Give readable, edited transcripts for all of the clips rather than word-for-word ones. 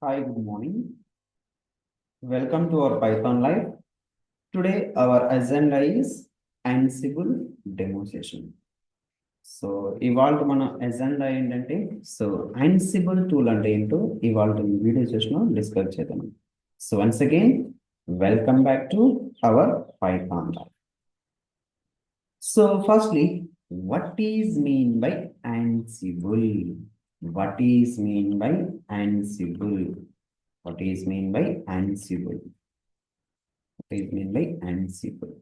Hi, good morning. Welcome to our Python Live. Today, our agenda is Ansible demo session. So ఇవాళ మన agenda ఏంటంటే Ansible tool అంటే ఏంటో ఇవాళ video session discuss చేద్దాం. So once again welcome back to our Python Live. So firstly, what is mean by Ansible? What is mean by Ansible? What is mean by Ansible? What is mean by Ansible?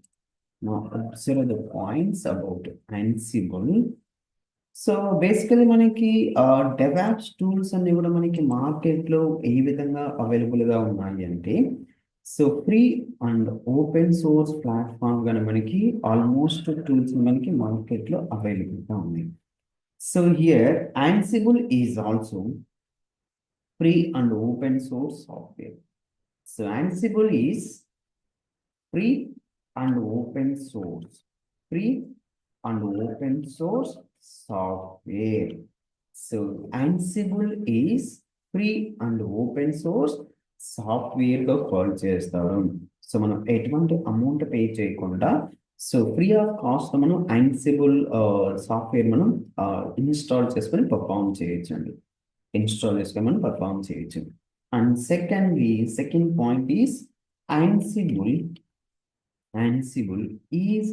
Now observe the points about Ansible. So basically మనకి DevOps tools అన్ని కూడా మనకి మార్కెట్లో ఏ విధంగా అవైలబుల్గా ఉన్నాయి అంటే so free and open source platform గా మనకి ఆల్మోస్ట్ టూల్స్ మనకి మార్కెట్లో అవైలబుల్గా ఉన్నాయి. So here Ansible is also free and open source software. So Ansible is free and open source. Free and open source software. So Ansible is free and open source software గా call చేస్తారు. So మనం ఎటువంటి amount pay చేయకుండా so free of cost మనం Ansible software మనం install చేసుకొని perform చేయొచ్చు అండి. ఇన్స్టాల్ చేసుకొని మనం పర్ఫామ్ చేయొచ్చు. And second point is Ansible is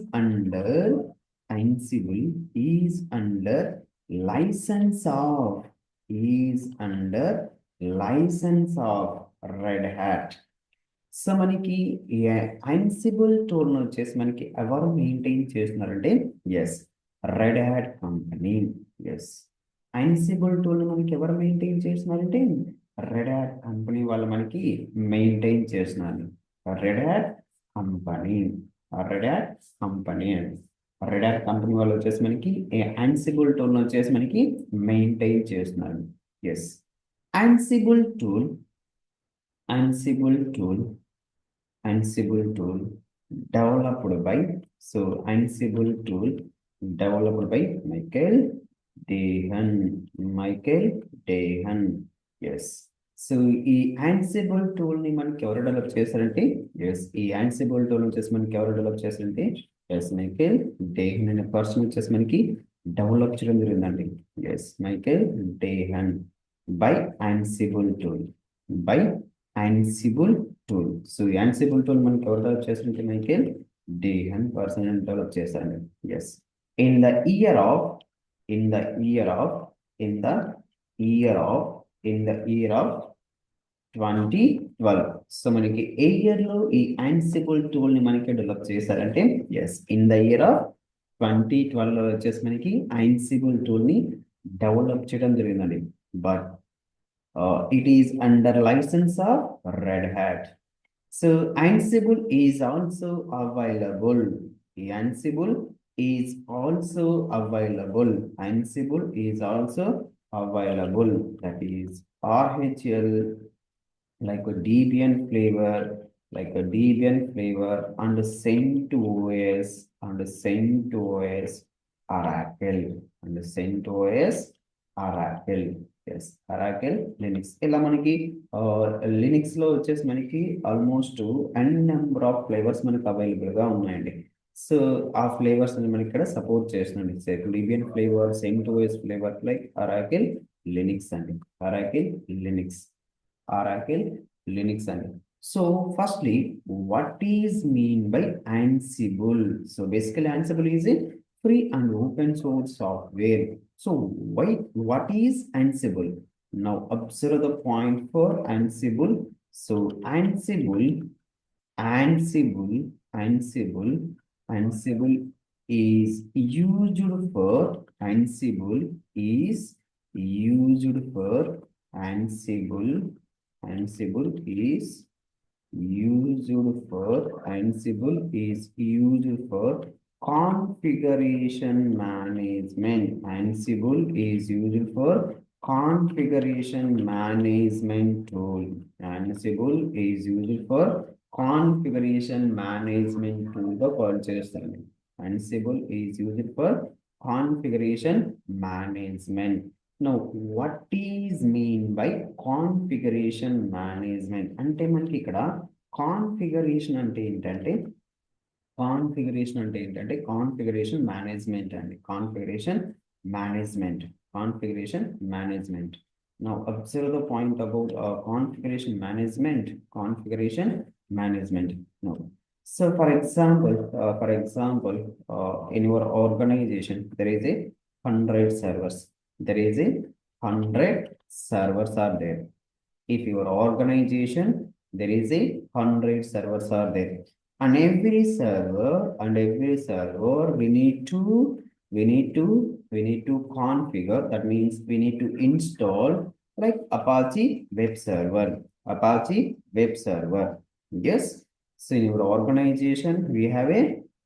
under license of Red Hat. So మనకి Ansible టూల్ వచ్చేసి మనకి ఎవరు మెయింటైన్ చేస్తున్నారంటే red hat company. Ansible tool మనకి ఎవరు మెయింటైన్ చేస్తున్నారంటే రెడ్ హ్యాట్ కంపెనీ వాళ్ళు మనకి మెయింటైన్ చేస్తున్నారు. రెడ్ హ్యాట్ కంపెనీ వాళ్ళు వచ్చేసి మనకి Ansible టూల్ వచ్చేసి మనకి మెయింటైన్ చేస్తున్నారు. Ansible tool developed by Ansible tool developed by Michael DeHaan. So ఈ Ansible టూల్ ని మనకి ఎవరు డెవలప్ చేశారంటే ఈ Ansible టూల్ వచ్చేసి మనకి ఎవరు డెవలప్ చేశారంటే మైకేల్ డేహన్ అనే పర్సన్ వచ్చేసి మనకి డెవలప్ చేయడం జరిగిందండి. Michael DeHaan by Ansible tool. So ఈ Ansible టూల్ మనకి ఎవరు డెవలప్ చేశారంటే మైకేల్ డేహన్ పర్సన్ డెవలప్ చేశారండి. In the year of 2012. So మనకి ఏ ఇయర్ లో ఈ Ansible టూల్ ని మనకి డెవలప్ చేశారంటే ఇన్ ద ఇయర్ ఆఫ్ 2012 లో వచ్చేసి మనకి Ansible టూల్ ని డెవలప్ చేయడం జరిగిందండి. But it is under licence of Red Hat. So Ansible is also available. Ansible is also available. That is RHL, like a Debian flavor, and CentOS, Oracle, Oracle Linux. ఇలా మనకి Linux లో వచ్చేసి మనకి almost n number of flavours మనకి available గా ఉన్నాయండి. So ఆ flavours అని మనకి ఇక్కడ సపోర్ట్ చేస్తున్నాండి. Debian flavour, CentOS flavour, like Oracle Linux అండి. So firstly, what is mean by Ansible? So basically Ansible is a free and open source software. So what is Ansible? Now observe the point for Ansible. So Ansible is used for Ansible is used for configuration management. Ansible is used for configuration management tool. Ansible is used for configuration management tool గా call చేస్తాను. Ansible is used for configuration management. Now, what is mean by configuration management? అంటే మనకి ఇక్కడ configuration అంటే ఏంటంటే configuration management అండి. Configuration management. Now observe the point about configuration management. Now, so for example, in your organization there is a 100 servers. There is a 100 servers are there. If your organization there is a 100 servers are there, and every server we need to configure. That means we need to install like Apache web server. Yes. So in your organization we have a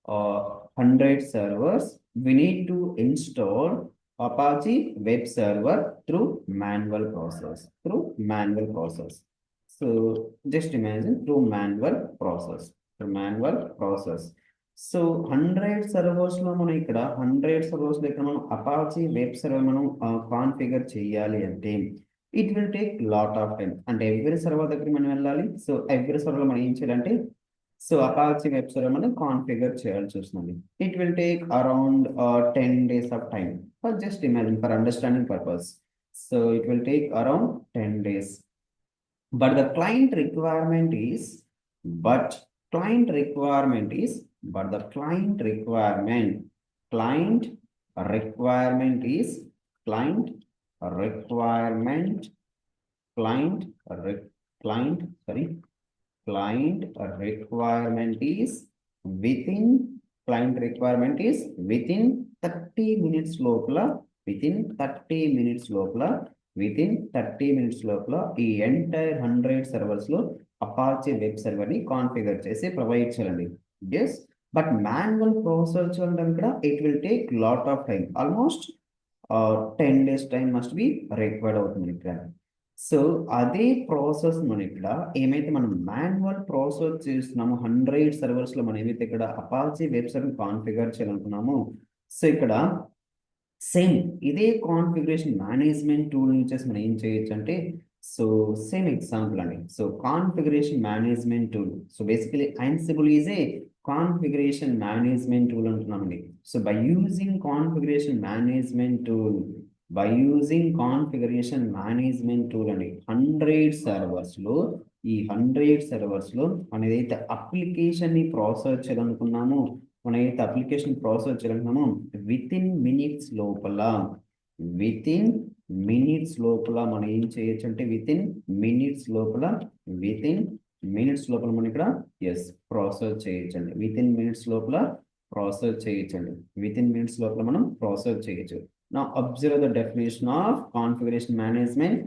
100 servers. We need to install Apache web server through manual process. So just imagine through manual process. So 100 servers లో మనం ఇక్కడ 100 servers లో ఇక్కడ మనం Apache web server మనం configure చేయాలి అంటే it will take lot of time. అంటే ఎవ్రీ సర్వర్ దగ్గర మనం వెళ్ళాలి. సో ఎవ్రీ సర్వర్ లో మనం ఏం చేయాలంటే సో అపాచీ వెబ్ సర్వర్ మనం కాన్ఫిగర్ చేయాల్సి వస్తుంది. It will take around 10 days of time. But just imagine for understanding purpose. So it will take around 10 days. But the client requirement is, but client requirement is client requirement is client requirement client re- client sorry client requirement is within client requirement is within 30 minutes లోపల within 30 minutes లోపల ఈ entire 100 servers లో Apache web server ని configure చేసి provide చేయండి. Yes. But manual process చూడండి ఇక్కడ it will take lot of time. Almost 10 days time must be required అవుతుంది ఇక్కడ. సో అదే ప్రాసెస్ మనం ఇక్కడ ఏమైతే మనం మాన్యువల్ ప్రాసెస్ చేస్తున్నామో 100 సర్వర్స్ లో మనం ఏమైతే ఇక్కడ అపాచీ వెబ్ సర్వర్ కాన్ఫిగర్ చేయాలనుకున్నామో సో ఇక్కడ సేమ్ ఇదే కాన్ఫిగరేషన్ మేనేజ్మెంట్ టూల్ నుంచి మనం ఏం చేయొచ్చు అంటే సో సేమ్ ఎగ్జాంపుల్ అండి. So configuration management tool. So basically Ansible is a configuration management tool అంటున్నామండి. So by using configuration management tool అండి 100 సర్వర్స్ లో ఈ 100 సర్వర్స్ లో మనం ఏదైతే అప్లికేషన్ ని ప్రాసెస్ చేయాలనుకున్నామో విత్ ఇన్ మినిట్స్ లోపల మనం ఏం చేయొచ్చు అంటే విత్ ఇన్ మినిట్స్ లోపల మనం ఇక్కడ ప్రాసెస్ చేయొచ్చండి. విత్ ఇన్ మినిట్స్ లోపల మనం ప్రాసెస్ చేయొచ్చు. Now observe the definition of configuration management.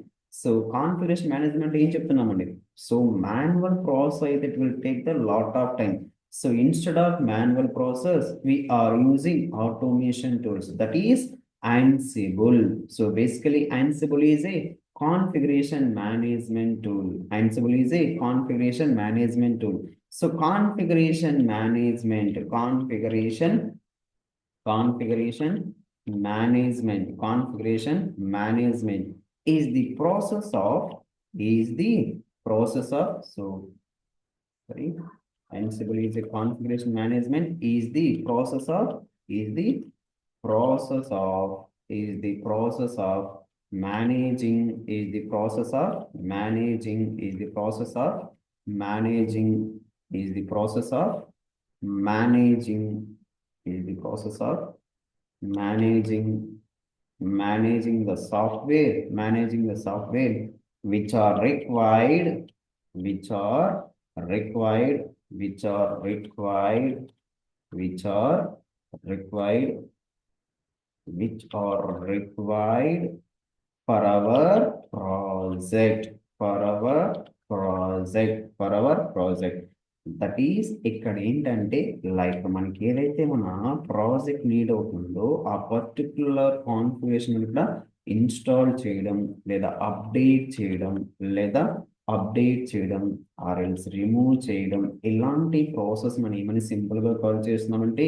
So configuration management ఏం చెప్తున్నామండి. So manual process it will take the lot of time. So instead of manual process we are using automation tools, that is Ansible. So basically Ansible is a configuration management tool. So configuration management is the process of so sorry Ansible is a configuration management is the process of managing the software which are required for our project. That is ఇక్కడ ఏంటంటే like మనకి ఏదైతే మన project need అవుతుందో ఆ particular configuration ఇక్కడ install చేయడం లేదా అప్డేట్ చేయడం ఆర్ ఎల్స్ రిమూవ్ చేయడం ఇలాంటి ప్రాసెస్ మనం ఏమని సింపుల్ గా కాల్ చేస్తున్నామంటే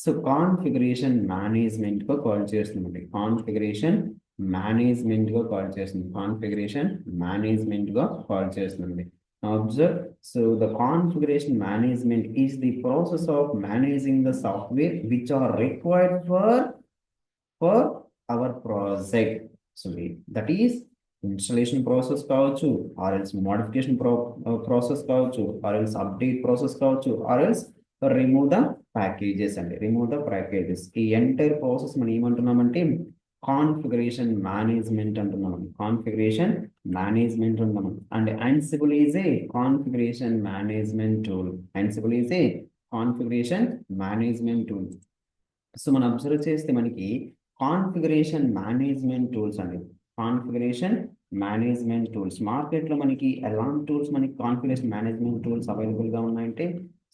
సో కాన్ఫిగరేషన్ మేనేజ్మెంట్ గా కాల్ చేస్తున్నామండి. కాన్ఫిగరేషన్ మేనేజ్మెంట్ గా కాల్ చేస్తుంది. కాన్ఫిగరేషన్ మేనేజ్మెంట్ గా కాల్ చేస్తుంది. Now observe, so the configuration management is the process of managing the software which are required for our project. So that is installation process కావచ్చు, or else modification process కావచ్చు, or else update process కావచ్చు, or else remove the packages అండి, remove the packages. ఈ entire process మనం ఏమంటున్నామంటే configuration management అంటున్నాం. Configuration management అంటున్నాం. And Ansible is a configuration management tool. Ansible is a configuration management tool. So మనం observe చేస్తే మనకి configuration management tools అండి. Configuration management tools మార్కెట్లో మనకి ఎలాంటి టూల్స్ మనకి కాన్ఫిగరేషన్ మేనేజ్మెంట్ టూల్స్ అవైలబుల్గా ఉన్నాయంటే,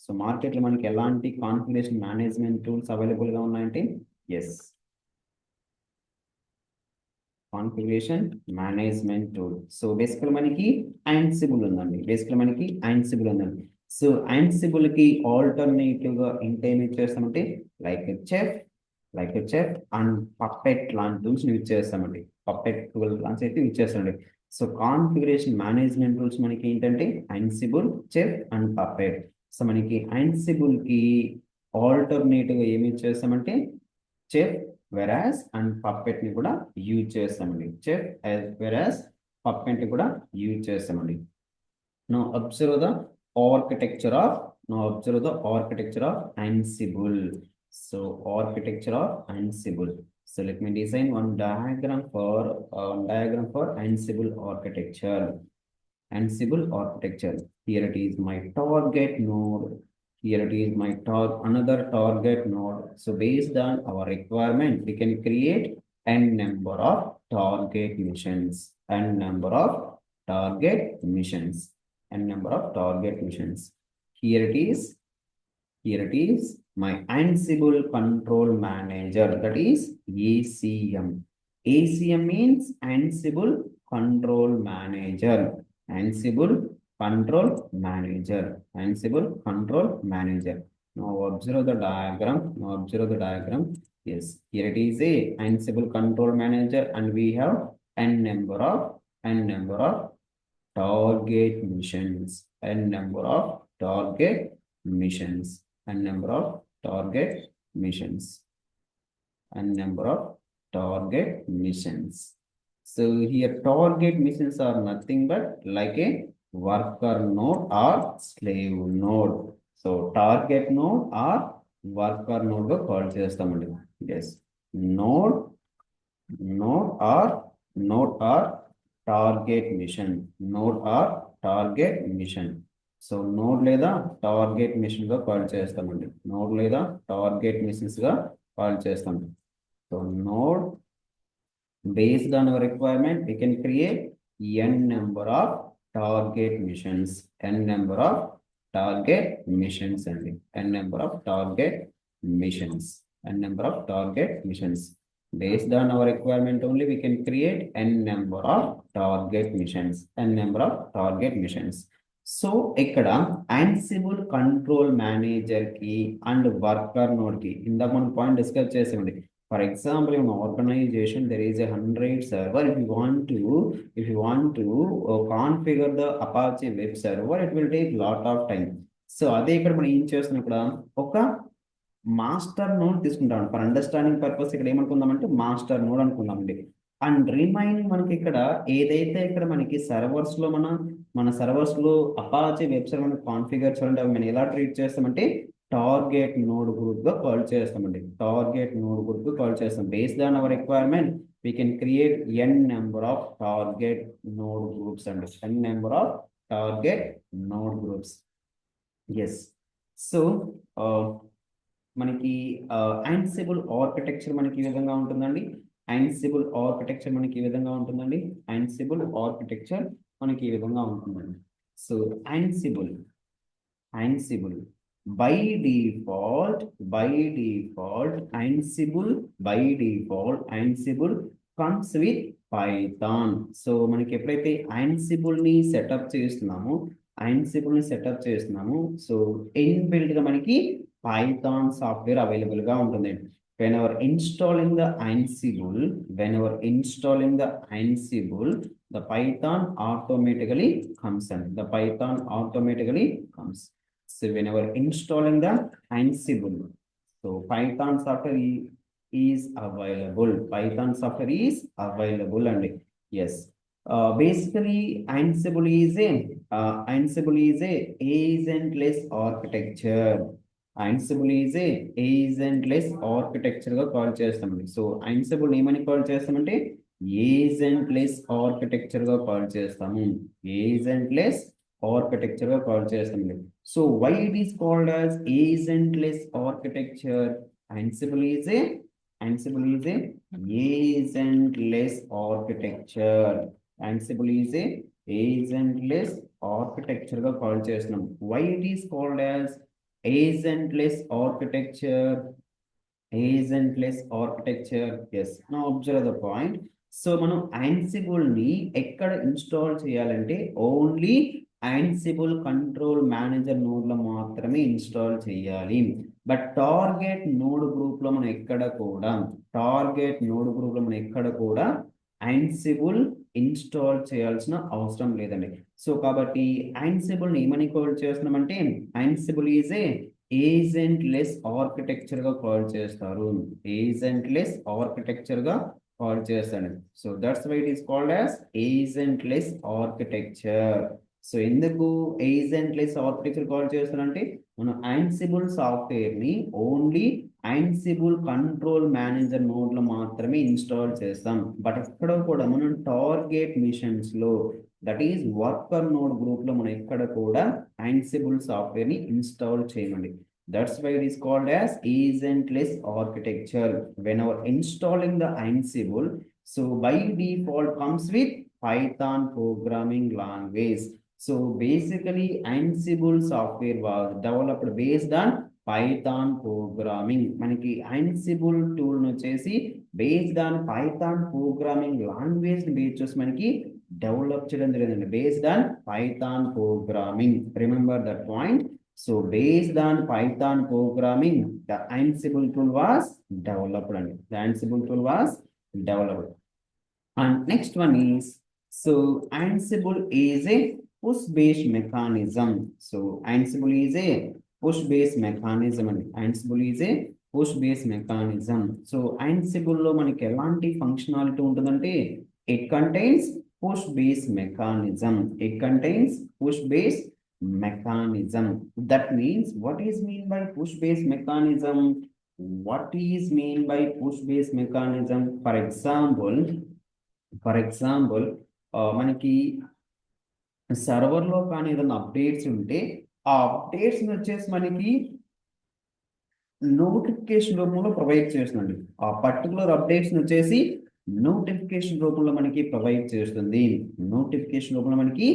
సో మార్కెట్లో మనకి ఎలాంటి కాన్ఫిగరేషన్ మేనేజ్మెంట్ టూల్స్ అవైలబుల్గా ఉన్నాయంటే, yes, configuration management tool. So basically మనకి Ansible ఉందండి. బేసికల్ మనకి Ansible ఉందండి. సో Ansible కి ఆల్టర్నేటివ్ గా ఇంకేమి చేస్తామంటే లైక్ చెఫ్ అండ్ పప్పెట్ లాంటి టూల్స్ యూజ్ చేస్తామండి. పప్పెట్ టూల్ లాంటి అయితే యూజ్ చేస్తామండి. సో కాన్ఫిగరేషన్ మేనేజ్మెంట్ టూల్స్ మనకి ఏంటంటే Ansible, chef and puppet. So మనకి Ansible కి ఆల్టర్నేటివ్ గా ఏమి చేస్తామంటే చెఫ్ వెరాస్ అండ్ పప్పెట్ ని కూడా యూజ్ చేస్తామండి. చెఫ్ వెరాస్ పప్పెట్ ని కూడా యూజ్ చేస్తామండి. Now observe the architecture of Ansible. So architecture of Ansible. So let me design one diagram for Ansible architecture. Ansible architecture. Here it is my target node. Here it is my another target node. So based on our requirement, we can create n number of target missions. N number of target missions. N number of target missions. Here it is. Here it is my Ansible control manager, that is ACM. ACM means Ansible control manager. Ansible control manager. Ansible control manager. Now observe the diagram. Yes, here it is a Ansible control manager, and we have n number of target missions. N number of target missions. N number of target missions. N number of target missions. So here target missions are nothing but like a worker node or slave node. So target node or worker node ga call chestamanడి. Yes, node or target mission. Node or target mission. So node లేదా target machine గా call చేస్తామండి. Node లేదా target machines గా call చేస్తాం. So node based on our requirement, we can create n number of target missions. N number of target missions and n number of target missions. N number of target missions. Based on our requirement only, we can create n number of target missions. N number of target missions. So ఇక్కడ Ansible control manager కి and worker node కి ఇందాక మనం point discuss చేసామండి. For example in organisation there is 100 server. If you want to configure the Apache web server, it will take lot of time. So అదే ఇక్కడ మనం ఏం చేస్తున్నాం, ఇక్కడ ఒక మాస్టర్ నోడ్ తీసుకుంటాం. ఫర్ అండర్స్టాండింగ్ పర్పస్ ఇక్కడ ఏమనుకుందామంటే మాస్టర్ నోడ్ అనుకుందామండి. అండ్ రిమైనింగ్ మనకి ఇక్కడ ఏదైతే ఇక్కడ మనకి సర్వర్స్ లో మన సర్వర్స్ లో అపాచీ వెబ్ సర్వర్ కాన్ఫిగర్ చేయాలంటే అవి మనం ఎలా ట్రీట్ చేస్తామంటే టార్గెట్ నోడ్ గ్రూప్ గా కాల్ చేస్తామండి. టార్గెట్ నోడ్ గ్రూప్ గా కాల్ చేస్తాం. Based on hour requirement we can create n number of target node groups and n number of target node groups. Yes, so మనకి Ansible architecture మనకి ఈ విధంగా ఉంటుందండి. Ansible architecture మనకి ఈ విధంగా ఉంటుందండి. Ansible ఆర్కిటెక్చర్ మనకి ఈ విధంగా ఉంటుందండి. So Ansible by default Ansible comes with Python. So మనకి ఎప్పుడైతే Ansible ని సెటప్ చేస్తున్నామో సో ఇన్బిల్ట్ గా మనకి పైథాన్ సాఫ్ట్వేర్ అవైలబుల్ గా ఉంటుంది. whenever installing the Ansible, the Python automatically comes in. The Python automatically comes. So whenever installing the Ansible, so Python software is available. Python software is available, and yes, basically Ansible is a agentless architecture. Ansible is a agentless architecture గా call చేస్తామండి. So Ansible ఏమని call చేస్తామంటే agentless architecture గా call చేస్తాము. Agentless architecture గా call చేస్తామండి. So why it is called as agentless architecture? Ansible is a Ansible is a agentless architecture. Ansible is a agentless architecture గా call చేస్తున్నాం. Why it is called as agentless architecture? Agentless architecture, yes. Now observe the point. So మనం Ansible ని ఎక్కడ install చేయాలంటే only Ansible control manager node లో మాత్రమే install చేయాలి. But target node group లో మనం ఎక్కడ కూడా Ansible ఇన్స్టాల్ చేయాల్సిన అవసరం లేదండి. సో కాబట్టి Ansible ని ఏమని కాల్ చేస్తున్నామంటే Ansible is a agentless architecture గా కాల్ చేస్తారు. ఏజెంట్లెస్ ఆర్కిటెక్చర్ గా కాల్ చేస్తాడు. So that's why it is called as agentless architecture. So ఎందుకు ఏజెంట్లెస్ ఆర్కిటెక్చర్ కాల్ చేస్తారంటే మనం Ansible సాఫ్ట్వేర్ ని only Ansible control manager node లో మాత్రమే ఇన్స్టాల్ చేస్తాం. బట్ ఎక్కడ కూడా మనం టార్గెట్ మిషన్స్ లో, that is worker node group లో మనం ఎక్కడ కూడా Ansible సాఫ్ట్వేర్ ని ఇన్స్టాల్ చేయమండి. That's why it is called as agentless architecture. Whenever installing the Ansible, so by default comes with Python programming language. So basically Ansible software was developed based on Python programming. మనకి Ansible tool వచ్చేసి based on Python programming language base చేసి మనకి develop చేయడం జరిగిందండి. Based on Python programming. Remember that point. So based on Python programming, the Ansible tool was developed. And the Ansible tool was developed. And next one is, so Ansible is a push-based mechanism. So Ansible is a push-based mechanism. And Ansible is a push-based mechanism. So Ansible లో మనకి ఎలాంటి functionality ఉంటుందంటే it contains push-based mechanism. It contains push-based mechanism. That means, what is mean by push-based mechanism? What is mean by push-based mechanism? For example, మనకి server లో కానీ ఏదైనా updates ఉంటే ఆ అప్డేట్స్ వచ్చేసి మనకి నోటిఫికేషన్ రూపంలో ప్రొవైడ్ చేస్తుందండి. ఆ పర్టికులర్ అప్డేట్స్ వచ్చేసి నోటిఫికేషన్ రూపంలో మనకి ప్రొవైడ్ చేస్తుంది. నోటిఫికేషన్ రూపంలో మనకి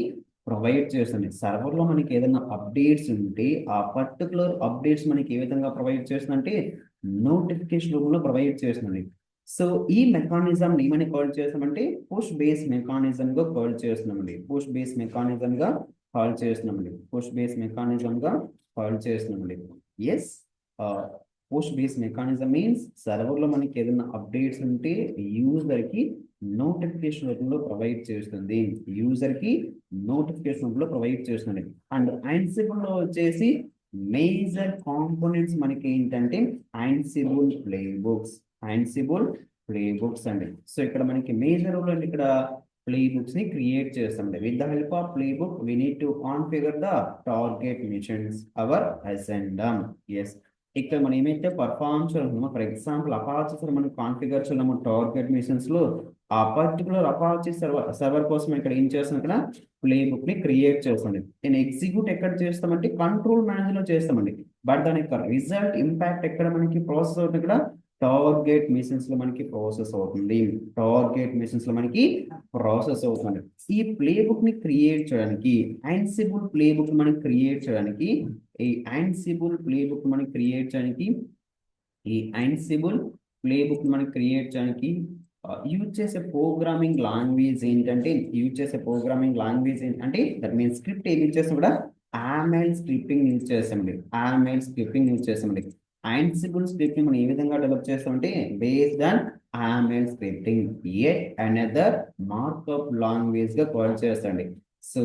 ప్రొవైడ్ చేస్తుంది. సర్వర్ లో మనకి ఏదైనా అప్డేట్స్ ఉంటే ఆ పర్టికులర్ అప్డేట్స్ మనకి ఏ విధంగా ప్రొవైడ్ చేస్తుందంటే నోటిఫికేషన్ రూపంలో ప్రొవైడ్ చేస్తుంది. సో ఈ మెకానిజం ఏమని కాల్ చేస్తామంటే పుష్ బేస్ మెకానిజం గా కాల్ చేస్తున్నామండి. పుష్ బేస్ మెకానిజం గా కాల్ చేస్తున్నామండి. పుష్ బేస్ మెకానిజం గా కాల్ చేస్తున్నామండి. Yes, push base mechanism means server లో మనకి ఏదైనా అప్డేట్స్ ఉంటే యూజర్ కి నోటిఫికేషన్ రూపంలో ప్రొవైడ్ చేస్తుంది. యూజర్ కి నోటిఫికేషన్ రూపంలో ప్రొవైడ్ చేస్తుంది. అండ్ Ansible లో వచ్చేసి మేజర్ కాంపోనెంట్స్ మనకి ఏంటంటే Ansible ప్లే బుక్స్ అండి. సో ఇక్కడ మనకి మేజర్ రోల్ అంటే ఇక్కడ ప్లే బుక్స్ ని క్రియేట్ చేస్తామండి. With the help of play book we need to configure the target missions our agenda. Yes, ఇక్కడ మనం ఏమైతే పర్ఫార్మ్ చేస్తున్నామో, ఫర్ ఎగ్జాంపుల్ అపాచీ మనం కాన్ఫిగర్ చేయాము టార్గెట్ మిషన్స్ లో, ఆ పర్టికులర్ అపాచీ సర్వర్ కోసం ఇక్కడ ఏం చేస్తాం, ఇక్కడ ప్లే బుక్ ని క్రియేట్ చేస్తామండి. నేను ఎగ్జిక్యూట్ ఎక్కడ చేస్తామంటే కంట్రోల్ మేనేజర్ లో చేస్తామండి. బట్ దాని యొక్క రిజల్ట్ ఇంపాక్ట్ ఎక్కడ మనకి ప్రాసెస్ అవుతుంది, ఇక్కడ టార్గెట్ మిషన్స్ లో మనకి ప్రాసెస్ అవుతుంది. టార్గెట్ మిషన్స్ లో మనకి ప్రాసెస్ అవుతుంది. ఈ ప్లే బుక్ ని క్రియేట్ చేయడానికి Ansible ప్లే బుక్ మనకి క్రియేట్ చేయడానికి ఈ Ansible ప్లే బుక్ మనకి క్రియేట్ చేయడానికి యూజ్ చేసే ప్రోగ్రామింగ్ లాంగ్వేజ్ ఏంటంటే దట్ మీన్స్ స్క్రిప్ట్ ఏం యూజ్ చేస్తాం కూడా AML స్క్రిప్టింగ్ యూజ్ చేస్తామండి. Ansible స్క్రిప్ట్ మనం ఏ విధంగా డెవలప్ చేస్తామంటే based on AML scripting yet another markup language గా కాల్ చేస్తండి. So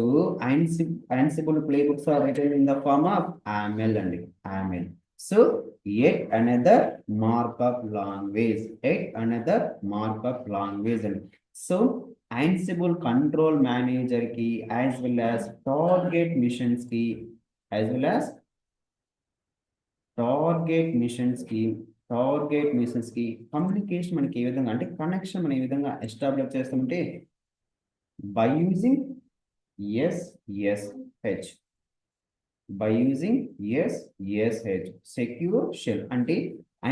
Ansible playbooks are written in the form of AML అండి, AML. So yet another markup language, yet another markup language అండి. So Ansible control manager కి as well as target machines కి as well as target machines కి communication మనకి ఏ విధంగా అంటే connection మనం ఏ విధంగా ఎస్టాబ్లిష్ చేస్తామంటే by using SSH secure shell అంటే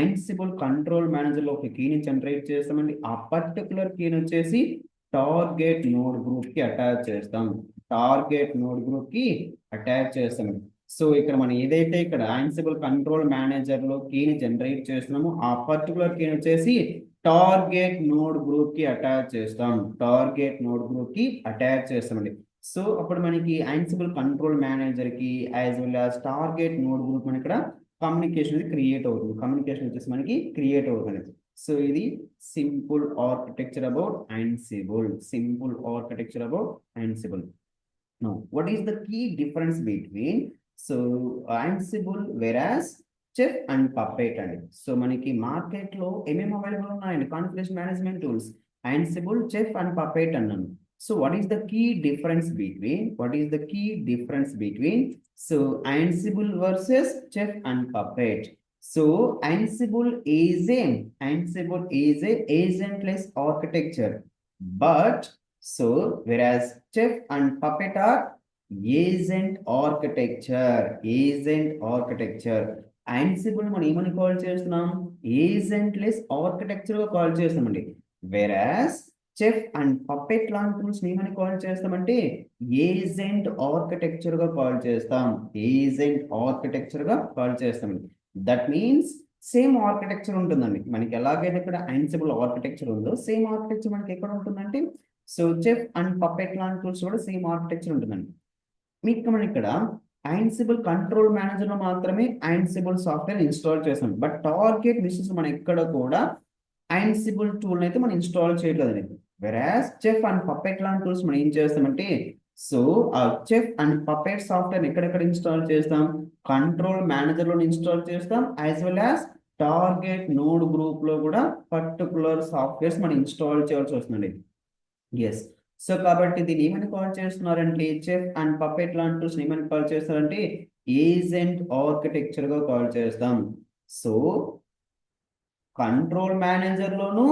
Ansible కంట్రోల్ మేనేజర్ లో ఒక కీని జనరేట్ చేస్తామండి. ఆ పర్టికులర్ కీని వచ్చేసి టార్గెట్ నోడ్ గ్రూప్ కి అటాచ్ చేస్తాం. సో ఇక్కడ మనం ఏదైతే ఇక్కడ Ansible కంట్రోల్ మేనేజర్ లో కీని జనరేట్ చేస్తున్నామో ఆ పర్టికులర్ కీని వచ్చేసి టార్గెట్ నోడ్ గ్రూప్ కి అటాచ్ చేస్తామండి. సో అప్పుడు మనకి Ansible కంట్రోల్ మేనేజర్ కి as well as target node group మన ఇక్కడ కమ్యూనికేషన్ క్రియేట్ అవుతుంది. కమ్యూనికేషన్ వచ్చేసి మనకి క్రియేట్ అవుతుంది. సో ఇది simple architecture about Ansible. Now, what is the key difference between Ansible whereas Chef and Puppet అండి. సో మనకి మార్కెట్ లో ఏమేమి అవైలబుల్ ఉన్నాయండి configuration management tools Ansible, Chef and Puppet అన్నాను. So what is the key difference between Ansible versus Chef and Puppet? So Ansible is a agentless architecture, but whereas Chef and Puppet are agent architecture. Ansible మనం ఏమని call చేస్తున్నాం agentless architecture గా call చేస్తామండి. వెరాస్ chef and Puppet లాంటి tools ఏమని call చేస్తామంటే agent architecture గా call చేస్తామండి. దట్ మీన్స్ సేమ్ ఆర్కిటెక్చర్ ఉంటుందండి. మనకి ఎలాగైతే ఇక్కడ Ansible ఆర్కిటెక్చర్ ఉందో సేమ్ ఆర్కిటెక్చర్ మనకి ఎక్కడ ఉంటుందంటే సో చెఫ్ అండ్ పప్పెట్ లాంటి టూల్స్ కూడా సేమ్ ఆర్కిటెక్చర్ ఉంటుందండి. మీకు మనం ఇక్కడ Ansible కంట్రోల్ మేనేజర్ లో మాత్రమే Ansible సాఫ్ట్వేర్ ఇన్స్టాల్ చేస్తాం. బట్ టార్గెట్ మిషన్స్ మనం ఎక్కడ కూడా Ansible టూల్ అయితే మనం ఇన్స్టాల్ చేయట్లేదండి. వెరాస్ చెఫ్ అండ్ పప్పెట్ లాంటి టూల్స్ మనం ఏం చేస్తామంటే సో ఆ చెఫ్ అండ్ పప్పెట్ సాఫ్ట్వేర్ ఎక్కడెక్కడ ఇన్స్టాల్ చేస్తాం కంట్రోల్ మేనేజర్ లో ఇన్స్టాల్ చేస్తాం as well as target node group లో కూడా పర్టికులర్ సాఫ్ట్వేర్స్ మనం ఇన్స్టాల్ చేయాల్సి వస్తుందండి. ఎస్. సో కాబట్టి దీన్ని ఏమని కాల్ చేస్తున్నారంటే చెఫ్ అండ్ పప్పెట్ లాంటి టూల్స్ ఏమని కాల్ చేస్తారంటే ఏజెంట్ ఆర్కిటెక్చర్ గా కాల్ చేస్తాం. సో కంట్రోల్ మేనేజర్ లోను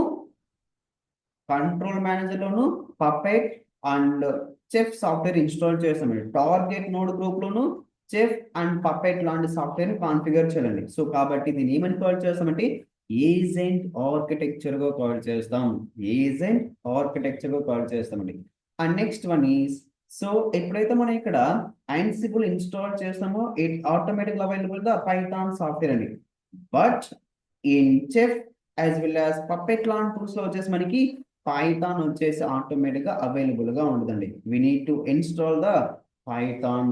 Puppet and Chef software install చేస్తామండి. టార్గెట్ నోడ్ గ్రూప్ లోను చెఫ్ అండ్ పప్పెట్ లాంటి సాఫ్ట్వేర్ కాన్ఫిగర్ చేయాలండి. సో కాబట్టి దీన్ని ఏమని కాల్ చేస్తామంటే ఏజెంట్ ఆర్కిటెక్చర్ గా కాల్ చేస్తామండి. And next one is so ఎప్పుడైతే మనం ఇక్కడ Ansible ఇన్స్టాల్ చేస్తామో it automatic available the Python software అండి. But in Chef as well as Puppet లాంటి టూల్స్ లో వచ్చేసి మనకి పైథాన్ వచ్చేసి ఆటోమేటిక్ గా అవైలబుల్ గా ఉంటుందండి. We need to install the Python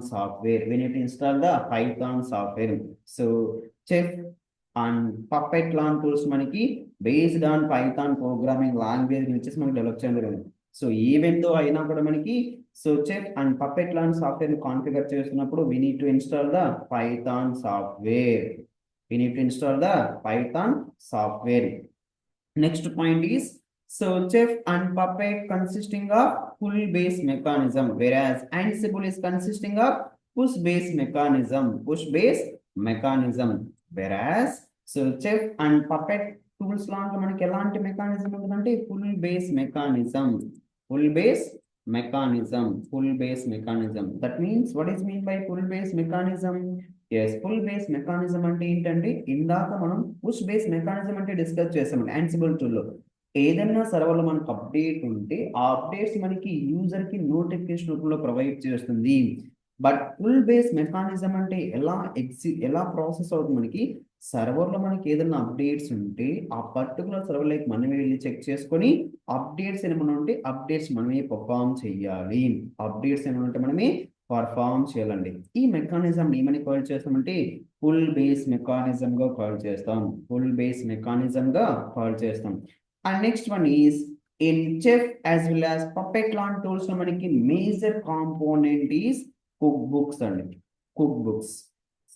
software. So Chef and Puppet లాంటి టూల్స్ మనకి based on Python programming language వచ్చేసి మనకి డెవలప్ చేయడం జరిగింది. సో ఈవెన్ దో అయినా కూడా మనకి సో చెఫ్ అండ్ పప్పెట్ లాంటి సాఫ్ట్వేర్ కాన్ఫిగర్ చేస్తున్నప్పుడు we need to install the Python software. Next point is so Chef and Puppet consisting of pull based mechanism, whereas Ansible is consisting of push based mechanism. Whereas so Chef and Puppet tools లాంటి మనకి ఎలాంటి mechanism ఉంటుందంటే pull based mechanism. That means what is mean by pull based mechanism? Yes, pull based mechanism అంటే ఏంటంటే ఇందాక మనం push based mechanism అంటే discuss చేసామండి Ansible tool లో. ఏదైనా సర్వర్లో మనకు అప్డేట్ ఉంటే ఆ అప్డేట్స్ మనకి యూజర్ కి నోటిఫికేషన్ రూపంలో ప్రొవైడ్ చేస్తుంది. బట్ పుల్ బేస్డ్ మెకానిజం అంటే ఎలా ప్రాసెస్ అవుతుంది మనకి సర్వర్లో మనకి ఏదైనా అప్డేట్స్ ఉంటే ఆ పర్టికులర్ సర్వర్ లైక్ మనమే వెళ్ళి చెక్ చేసుకొని అప్డేట్స్ ఏమైనా ఉంటే అప్డేట్స్ మనమే పర్ఫామ్ చేయాలండి. ఈ మెకానిజం ఏమని కాల్ చేస్తామంటే ఫుల్ బేస్ మెకానిజం గా కాల్ చేస్తాం. ఫుల్ బేస్ మెకానిజం గా కాల్ చేస్తాం. And next one is in Chef as well as Puppet లాంటి టూల్స్ లో మనకి major component is cook books అండి. Cook books.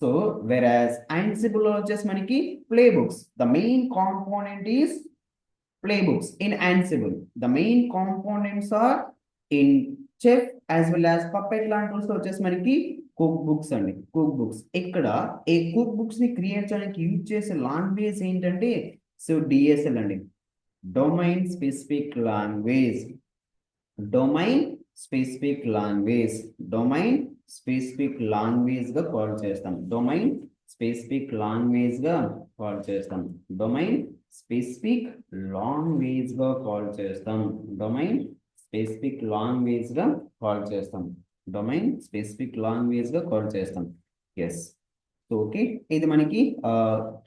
So whereas Ansible లో వచ్చేసి మనకి playbooks. The main component is playbooks in Ansible. The main components are in Chef as well as Puppet లాంటి tools లో వచ్చేసి మనకి కుక్ బుక్స్ అండి. Cook books. ఇక్కడ ఈ కుక్ బుక్స్ ని క్రియేట్ చేయడానికి యూజ్ చేసే లాంగ్వేజ్ ఏంటంటే సో డిఎస్ఎల్ అండి. Domain specific language. Domain specific language. Domain specific language గా కాల్ చేస్తాం. డొమైన్ స్పెసిఫిక్ లాంగ్వేజ్ గా కాల్ చేస్తాం. డొమైన్ స్పెసిఫిక్ లాంగ్వేజ్ గా కాల్ చేస్తాం. డొమైన్ స్పెసిఫిక్ లాంగ్వేజ్ గా కాల్ చేస్తాం. డొమైన్ స్పెసిఫిక్ లాంగ్వేజ్ గా కాల్ చేస్తాం. ఎస్. సో ఓకే, ఇది మనకి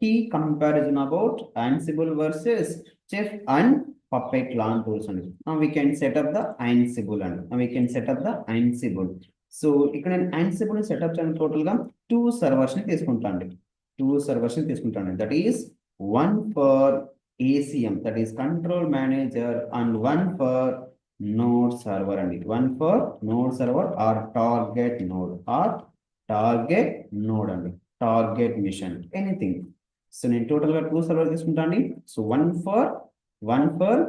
key comparison about Ansible versus chef and Puppet లాంటి టూల్స్ అండి. We can set up the Ansible అండి. We can set up the Ansible. So ఇక్కడ నేను Ansible ని సెటప్ చేయడానికి టోటల్ గా 2 సర్వర్స్ ని తీసుకుంటాను అండి. 2 సర్వర్స్ ని తీసుకుంటాను. That is one for ACM, that is control manager, and one for node server అండి. One for node server or target node అండి. Target machine anything. సో నేను టోటల్ గా 2 సర్వర్ తీసుకుంటాను. So one for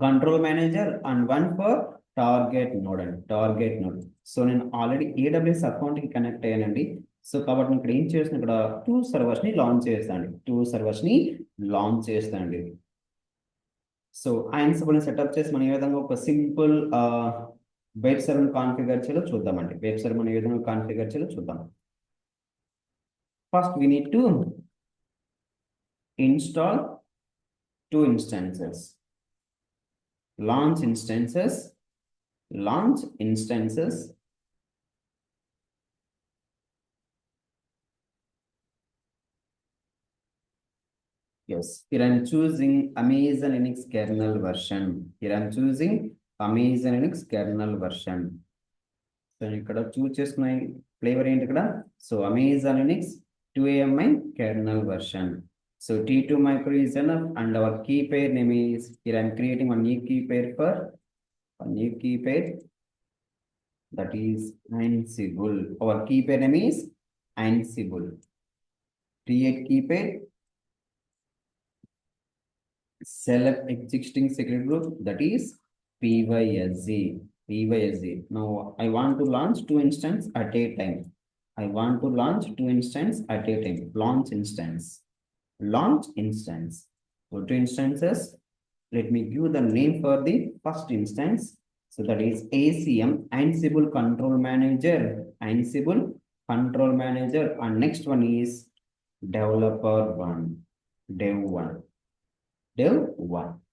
control manager and one for target node అండి. Target node. So నేను already AWS account కి connect అయ్యానండి. So కాబట్టి ఇక్కడ ఏం చేస్తాను, ఇక్కడ 2 సర్వర్స్ ని లాంచ్ చేస్తాను. 2 సర్వర్స్ ని లాంచ్ చేస్తానండి. సో Ansible సెటప్ చేసి మనం ఏ విధంగా ఒక సింపుల్ వెబ్ సర్వర్ కాన్ఫిగర్ చేయాలో చూద్దామండి. వెబ్ సర్వర్ మనం ఏ విధంగా కాన్ఫిగర్ చేయాలో చూద్దాం. First, we need to install 2 instances. Launch instances. Yes, here I'm choosing Amazon Linux kernel version. So ఇక్కడ చూస్ చేసుకున్న ఫ్లేవర్ ఏంటి ఇక్కడ? So Amazon Linux 2AMI kernel version. So T2 micro is enough, and our key pair name is, here I'm creating one new key pair that is Ansible. Our key pair name is Ansible. Create key pair. Select existing secret group, that is PYSZ. Now I want to launch 2 instances at a time. Launch instance. So 2 instances. Let me give the name for the first instance. So that is ACM, Ansible Control Manager. And next one is Developer 1. Dev 1.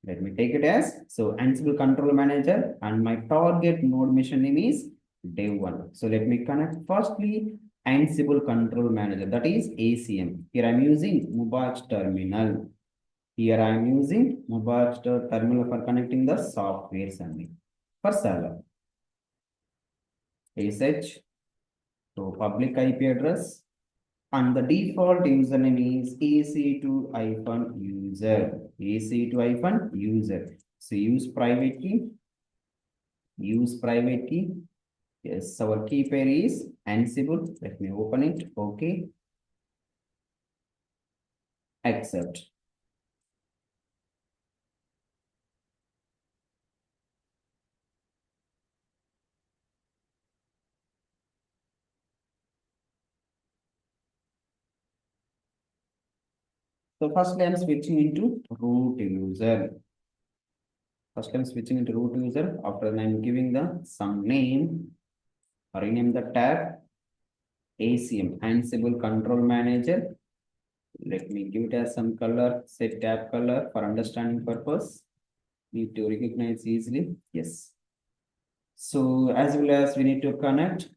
Let me take it as, so Ansible Control Manager and my target node mission name is Dev 1. So let me connect firstly Ansible Control Manager, that is ACM. Here I'm using Mubarak's terminal. For connecting the softwares only. For server, SH, so public IP address, and the default username is AC2-user. So use private key. Yes, our key pair is Ansible. Let me open it. Okay. Accept. So firstly, I'm switching into root user. After I'm giving the some name, or rename the tab ACM, Ansible Control Manager. Let me give it as some color, set tab color for understanding purpose. Need to recognize easily. Yes. So as well as we need to connect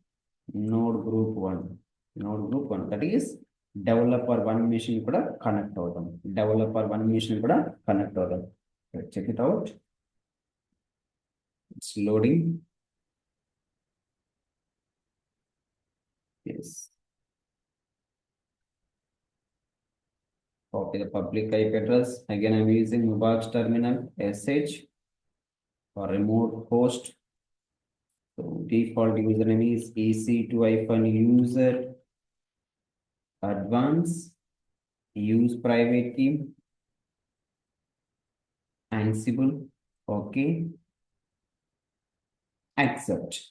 node group 1. That is developer 1 machine kuda connect avudam. Let's check it out. It's loading. Yes. copy the public IP address. Again, I'm using Mubarak's terminal, sh for remote host. So default username is ec2-user advanced, use private key, Ansible, okay, accept.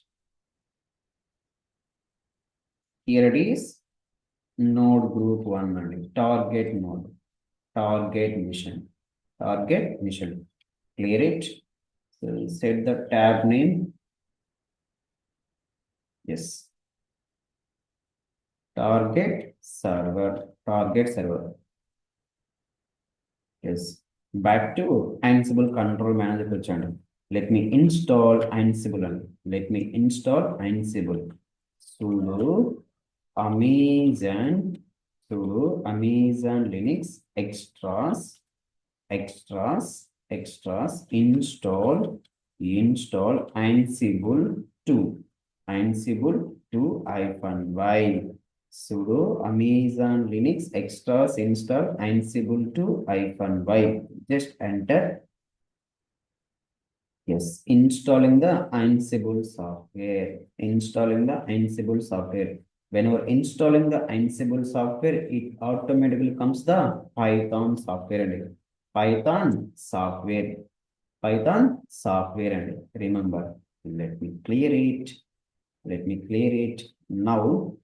Here it is, node group 1 and target node, target mission, clear it. So set the tab name, yes, target server, yes. Back to Ansible control manager channel. Let me install Ansible. Sudo Amazon, Linux extras install Ansible 2 -y sudo Amazon Linux extras install Ansible 2 -y. Just enter. Yes, installing the Ansible software. Whenever installing the Ansible software, it automatically comes the Python software and Python software. And remember, let me clear it. Now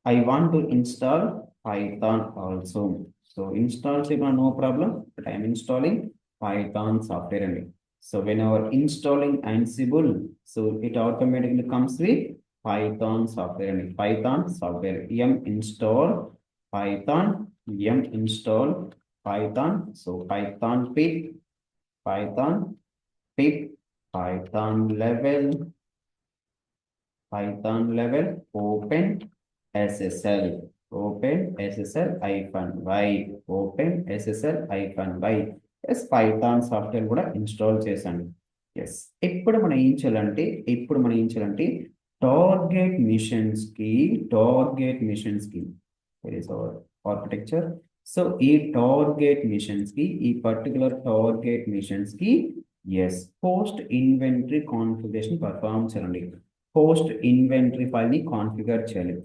I want to install Python also. So install no problem, but I am installing Python software only. So whenever installing Ansible, so it automatically comes with Python software only. Yum install Python. So Python pip, Python level open SSL -y yes Python software కూడా install చేశాను yes ఇప్పుడు మనం ఏం చేయాలంటే target machines కి there is our architecture so ఈ target machines కి ఈ పర్టికులర్ టార్గెట్ మిషన్స్ కి yes post inventory configuration perform చేయండి పోస్ట్ ఇన్వెంటరీ ఫైల్ ని కాన్ఫిగర్ చేయాలి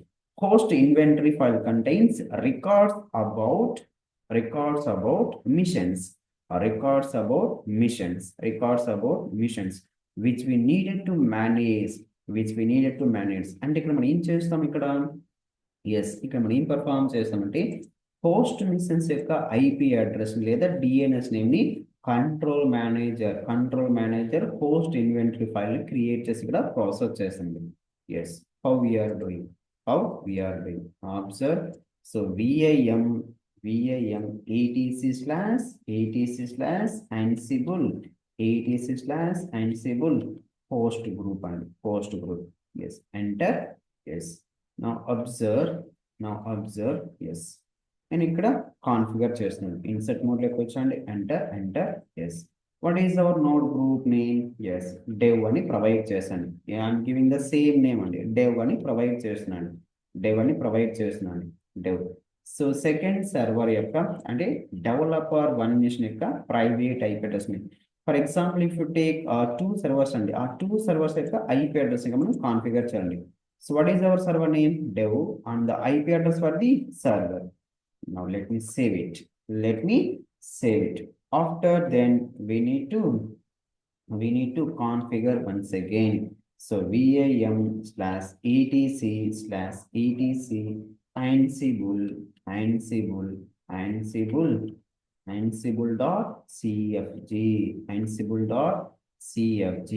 host inventory file contains records about missions which we needed to manage అంటే ఇక్కడ మనం ఏం చేస్తాం ఇక్కడ yes ఇక్కడ మనం ఏం పర్ఫార్మ్ చేస్తామంటే host missions యొక్క IP అడ్రస్ లేదా DNS నేమ్ ని control manager host inventory file ని క్రియేట్ చేసి ఇక్కడ ప్రాసెస్ చేస్తుంది yes how we are doing observe so vim etc/ansible host group yes enter yes now observe yes నేను ఇక్కడ కాన్ఫిగర్ చేస్తున్నాను ఇన్సర్ట్ మోడ్ లోకి వచ్చండి enter yes what is our node group name yes dev అని provide చేశాను I'm giving the same name అండి dev అని provide చేస్తున్నాను dev సో సెకండ్ సర్వర్ యొక్క అంటే డెవలపర్ 1 మిషన్ యొక్క private IP address for example if you take 2 servers అండి ఆ 2 సర్వర్స్ యొక్క IP అడ్రస్ ని మనం కాన్ఫిగర్ చేయాలి so what is our server name dev and the IP address for the server now let me save it after then we need to configure once again so ansible.cfg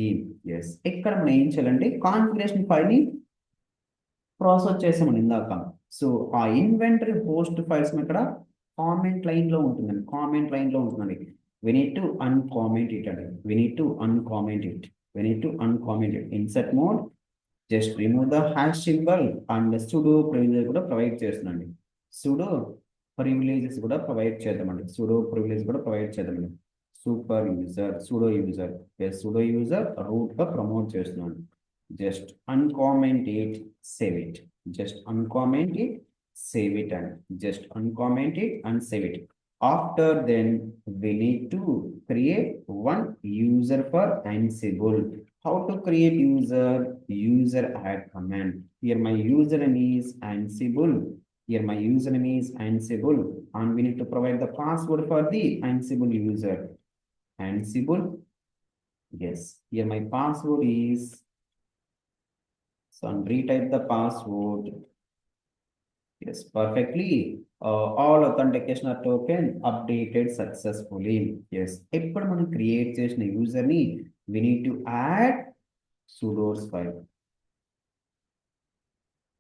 yes ఇక్కడ మనం ఏం చేయాలంటే configuration file ని process చేసామని ఇందాక so ఆ inventory host files ఇక్కడ comment line లో ఉంటుందండి we need to uncomment it insert mode just remove the hash symbol and sudo privileges కూడా ప్రొవైడ్ చేస్తున్నాండి sudo privileges కూడా ప్రొవైడ్ చేద్దామండి super user sudo user root గా ప్రమోట్ చేస్తున్నాను just uncomment it save it and save it After then, we need to create one user for Ansible. How to create user? User add command. Here my username is Ansible. Here my username is Ansible, and we need to provide the password for the Ansible user. Ansible. Yes. Here my password is. So and retype the password. Yes, perfectly. All authentication are token updated successfully. Yes. If we create a user ni, we need to add sudo's file.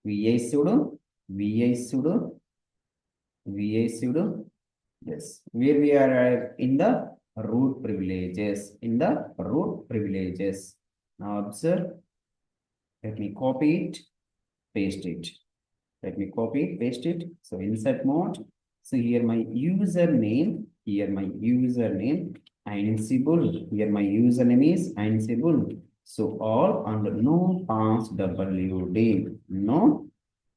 vi sudo, vi sudo, vi sudo. Yes. Where we are in the root privileges. In the root privileges. Now observe. Let me copy it, paste it. Let me copy, paste it. So insert mode. So here my username, Ansible. Here my username is Ansible. So all under no pass WD, no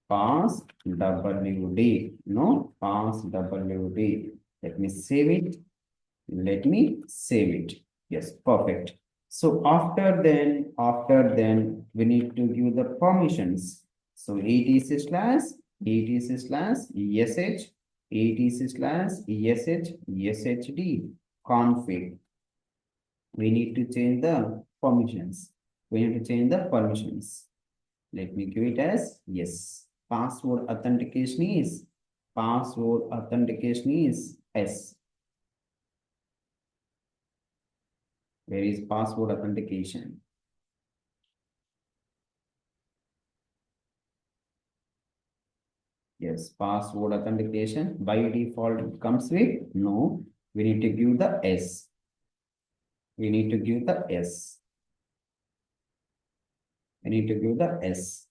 pass WD, no pass WD. Let me save it. Let me save it. Yes, perfect. So after then we need to give the permissions. So etc/sh/shd config. We need to change the permissions. We need to change the permissions. Let me give it as yes. Password authentication is S. Where is password authentication? Yes, password authentication by default it comes with no. We need to give the S. We need to give the S. We need to give the S.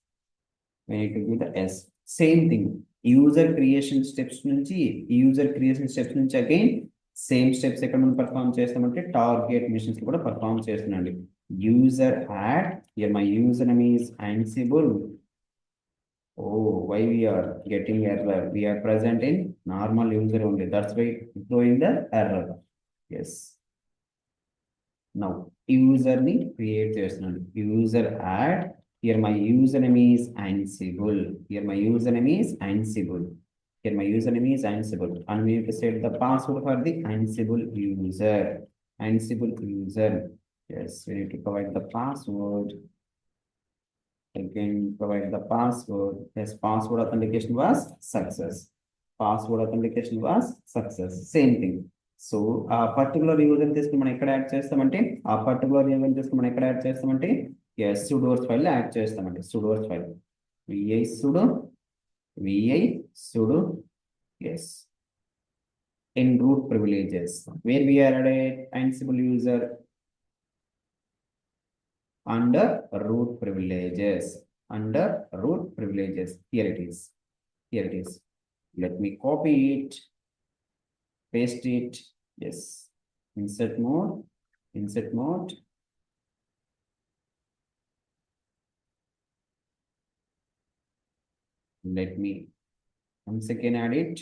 We need to give the S. Same thing. User creation steps nunchi again same steps eక్కడ మనం perform చేస్తామంటే target missions కూడా perform చేస్తున్నాండి. User add, here my username is Ansible. Oh, why we are getting error? We are present in normal user only. That's why throwing the error. Yes. Now user ni create చేస్తున్నాను. User add. Here my username is Ansible. Here my username is Ansible. Here my username is Ansible. And we need to set the password for the Ansible user. Ansible user. Yes, we need to provide the password. Again, provide the password. Yes, password authentication was success. Password authentication was success. Same thing. So, a particular user తీసుకుని మనం ఎక్కడ add చేస్తామంటే ఆ particular user తీసుకుని మనం ఎక్కడ add చేస్తామంటే yes sudo's file add చేస్తామంటే sudo's file vi sudo yes in root privileges where we are added Ansible user under root privileges here it is let me copy it, paste it. Yes, insert mode. Let me once again add it.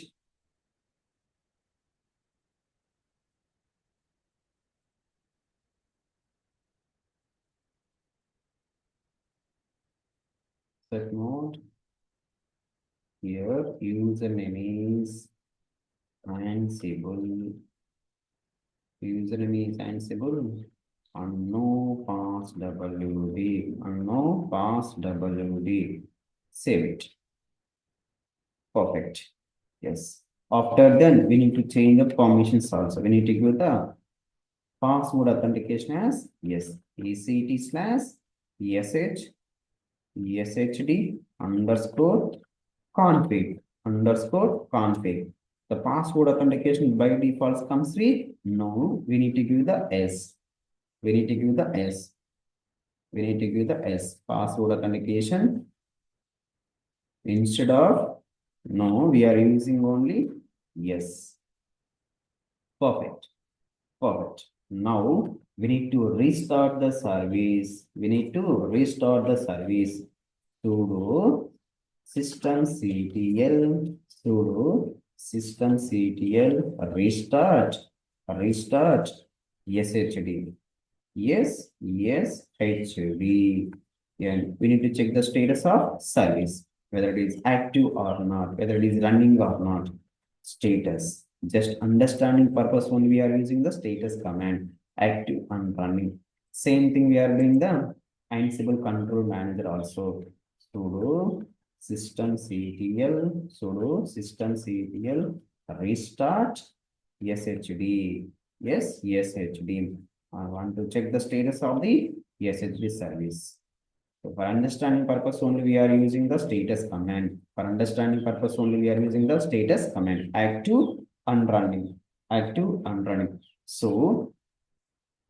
Insert mode. Here username is Ansible. Username is Ansible and no pass WD. Save it. Perfect. Yes. After then we need to change the permissions also. We need to give the password authentication as yes ect/shd _config. The password authentication by default comes with no. We need to give the S. We need to give the S. Password authentication. Instead of no, we are using only yes. Perfect. Now we need to restart the service. Sudo systemctl sudo systemctl restart shd. Yes, hd. And we need to check the status of service, whether it is active or not, whether it is running or not. Status, just understanding purpose only we are using the status command, active and running. Same thing we are doing the Ansible control manager also. sudo systemctl restart shd. Yes, shd. I want to check the status of the shd service. So for understanding purpose only we are using the status command. For understanding purpose only we are using the status command, active and running, active and running. So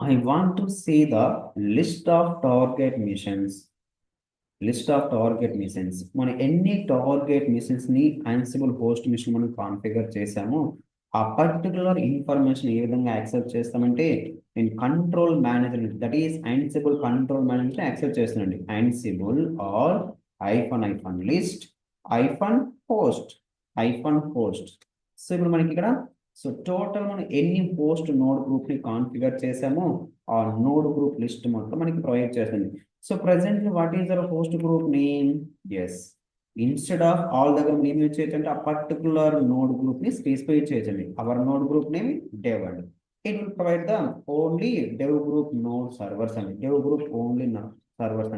I want to see the list of target missions. మనం ఎన్ని target missions ని Ansible host mission మనం configure చేసామో ఆ particular information ఏ విధంగా accept చేస్తామంటే నేను control manager, that is Ansible control manager accept చేస్తానండి. Ansible or list host. So ఇప్పుడు మనకి ఇక్కడ టోటల్ మనం ఎన్ని పోస్ట్ నోడ్ గ్రూప్ ని కాన్ఫిగర్ చేసామో ఆ నోడ్ గ్రూప్ లిస్ట్ మొత్తం మనకి ప్రొవైడ్ చేస్తుంది. So presently, what is our host group name? Yes. Instead of all the name and a particular node group is specified. Our node group name dev. It will provide the only dev group node servers and dev group only servers.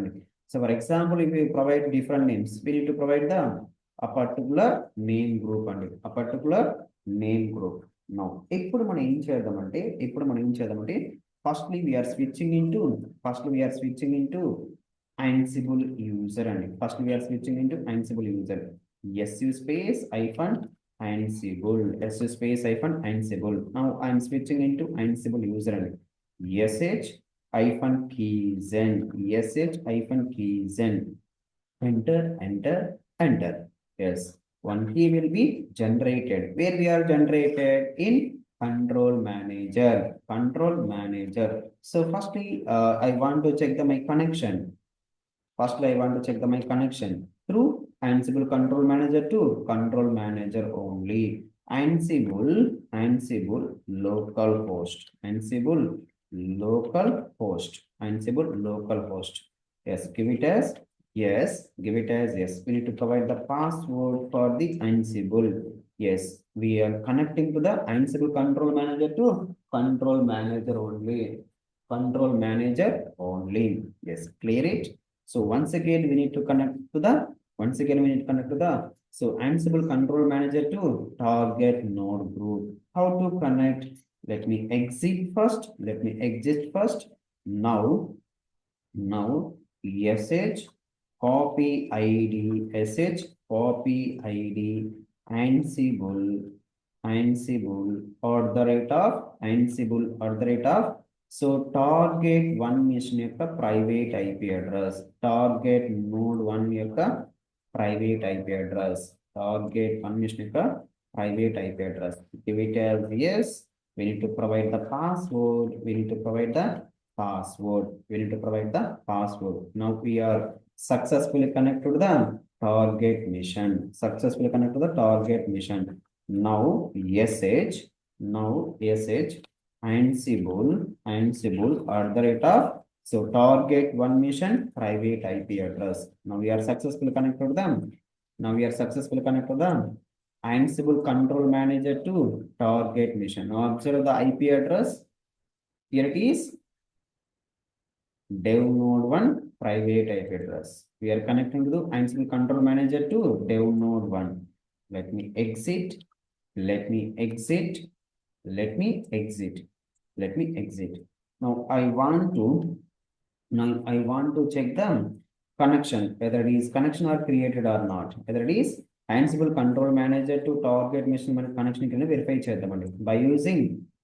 So for example, if we provide different names, we need to provide a particular name group and a particular name group. Now, ఇప్పుడు మనం ఏం చేద్దామంటే firstly we are switching into Ansible user, and firstly we are switching into Ansible user. su space hyphen Ansible, su space hyphen Ansible. Now I am switching into Ansible user and sh hyphen keygen, enter. Yes, one key will be generated. Where we are generated? In control manager. So firstly I want to check my connection. My connection through Ansible control manager to control manager only. Ansible localhost. Ansible localhost. Yes, give it as yes. We need to provide the password for the Ansible. Yes, we are connecting to the Ansible control manager to control manager only. Yes, clear it. So once again we need to connect to the so Ansible control manager to target node group. How to connect? Let me exit first. Now sh copy id Ansible at the rate of so target 1 mission యొక్క private IP address, target node 1 యొక్క private IP address, target 1 mission యొక్క private IP address. Give it as yes. We need to provide the password. Now we are successfully connected to the target mission. Now sh Ansible at the rate of so target 1 mission private IP address. Now we are successfully connected to them. Ansible control manager to target mission. Now observe the IP address. Here it is dev node 1 private IP address. We are connecting to the Ansible control manager to dev node 1. Let me exit. Now I want to check the connection, whether it is connection are created or not. Whether it is Ansible control manager to target mission connection can verify by using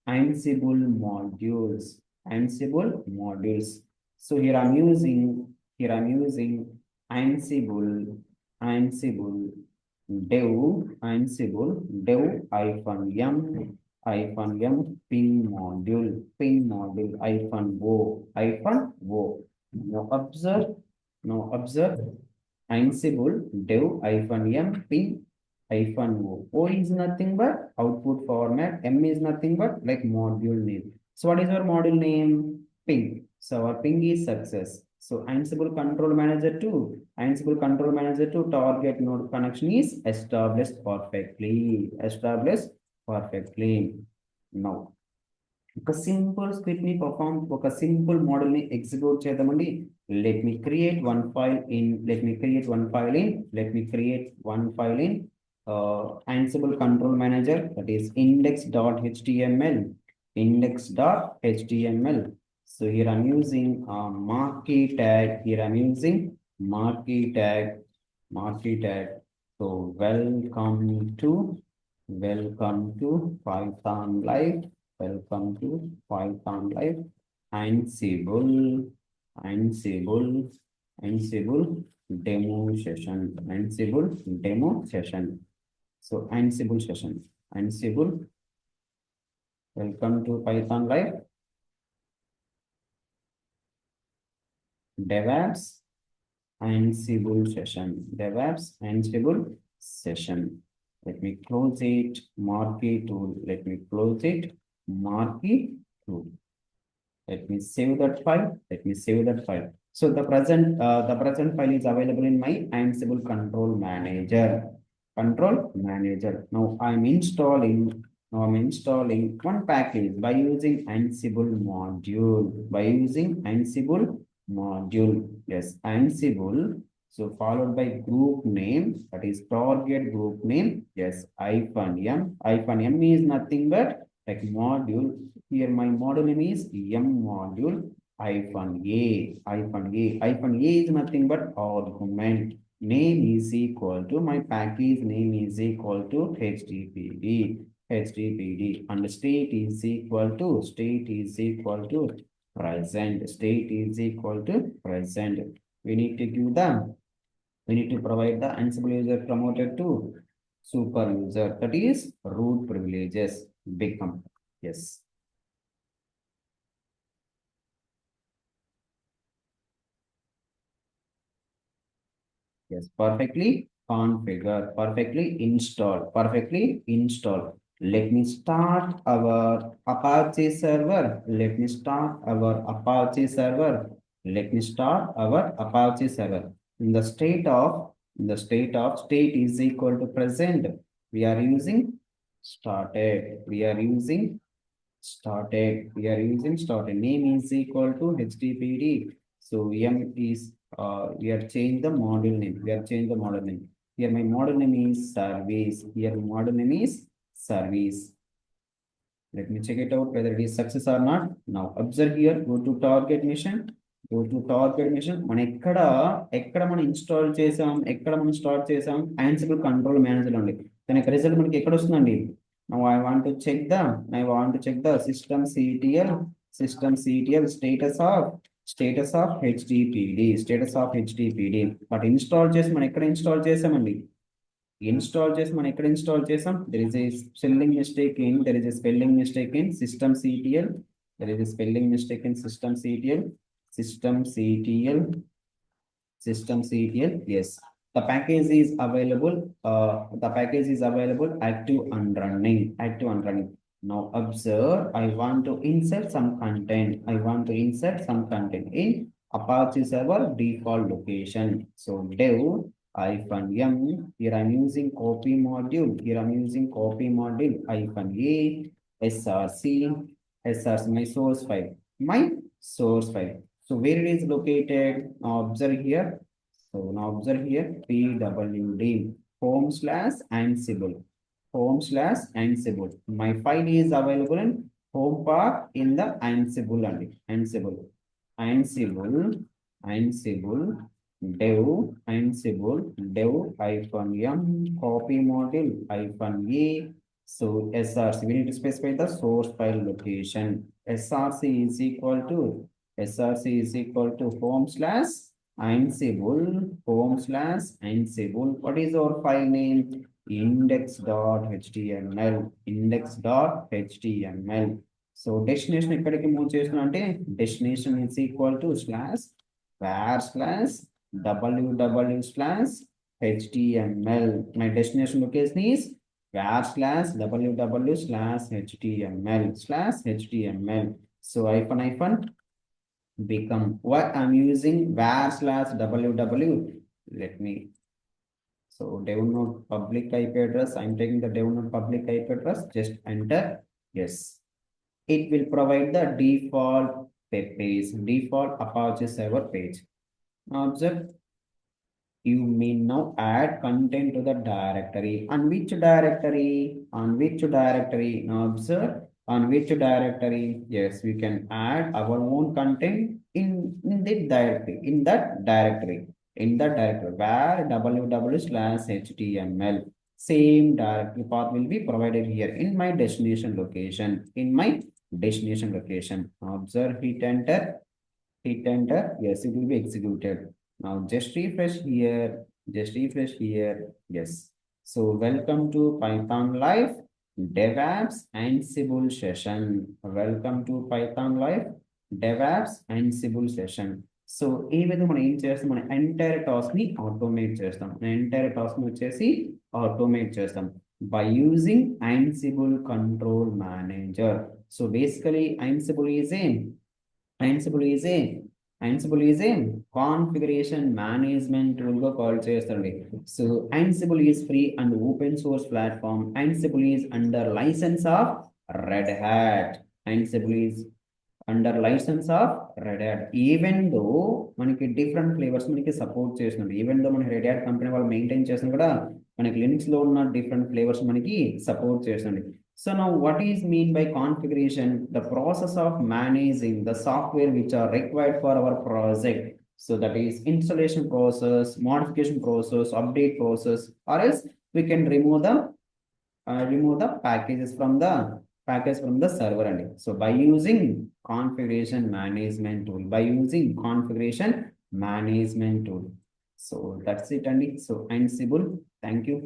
Ansible modules. So here I'm using Ansible dev -m ping module -o. Now observe Ansible dev -m ping hyphen O. O is nothing but output format. M is nothing but like module name. So what is our module name? Ping. So our ping is success. So Ansible control manager to target node connection is established perfectly. Established perfectly. Now ఒక simple script ని perform ఒక simple model ని execute చేద్దామండి. Let me create one file in Ansible control manager, that is index.html. So here I'm using marquee tag. Marquee tag. So welcome to PythonLife. Welcome to PythonLife Ansible demo session. So Ansible, welcome to PythonLife DevOps Ansible session. Let me close it. Marquee tool. Marquee tool. Let me save that file. So the present file is available in my Ansible control manager. Now I'm installing one package by using Ansible module. Yes, Ansible. So followed by group name, that is target group name. Yes, hyphen M is nothing but like module. Here my module name is M module hyphen A. Hyphen A is nothing but argument. Name is equal to my package name is equal to HTTPD. And state is equal to present. We need to provide the Ansible user promoted to super user, that is root privileges become. Yes. Yes, perfectly configure, perfectly install. Let me start our Apache server. In the state of state is equal to present. We are using started. Name is equal to HTTPD. So M is we have changed the module name. Here my model name is service. Let me check it out whether it is success or not. Now observe here. Go to target mission. మనం ఎక్కడ మనం install చేసాం, start చేసాం Ansible control manager నుండి. దానికి result మనకి ఎక్కడ వస్తుందండి? Now I want to check the system CTL status of HTTPD. But install చేసి మనం ఎక్కడ ఇన్స్టాల్ చేసామండి? There is a spelling mistake in system CTL. Yes, the package is available. Active and running. Now observe, I want to insert some content. In Apache server default location. So dev hyphen M. Here I'm using copy module. Hyphen A src my source file. So where it is located? Now observe here. pwd /Ansible. My file is available in home path in the Ansible dev hyphen M copy module hyphen A. So src, we need to specify the source file location. src is equal to home/Ansible. What is our file name? index.html. So destination ఎక్కడికి move చేస్తున్నా అంటే destination is equal to /var/www/ HTML. My destination location is var/www/html/html. So hyphen become what I'm using var/www. Let me, so dev node public IP address. I'm taking the dev node public IP address. Just enter. Yes. It will provide the default web page, default Apache server page. Now observe, you may now add content to the directory. On which directory? On which directory? Now observe, on which directory? Yes, we can add our own content in the directory, in that directory, where www/html. Same directory path will be provided here in my destination location. In my destination location. Now observe, hit enter, hit enter. Yes, it will be executed. Now just refresh here, just refresh here. Yes. So welcome to PythonLife DevOps Ansible session. Welcome to PythonLife DevOps Ansible session. So ఈ విధంగా మనం ఏం చేస్తాం, మన entire task ని automate చేస్తాం. Entire task ని వచ్చేసి ఆటోమేట్ చేస్తాం by using Ansible control manager. So basically Ansible is a Ansible is a configuration management tool గా కాల్ చేస్తుంది. So Ansible is free and open source platform. Ansible is under license of Red Hat. Ansible is under license of Red Hat. Even though మనకి different flavours మనకి support చేస్తుంది, even though మనకి red hat company వాళ్ళు maintain చేస్తుంది కూడా మనకి Linux లో ఉన్న డిఫరెంట్ ఫ్లేవర్స్ మనకి సపోర్ట్ చేస్తుంది. So now what is mean by configuration? The process of managing the software which are required for our project. So that is installation process, modification process, update process, or else we can remove the packages from the server. And so by using configuration management tool, so that's it. And so Ansible, thank you.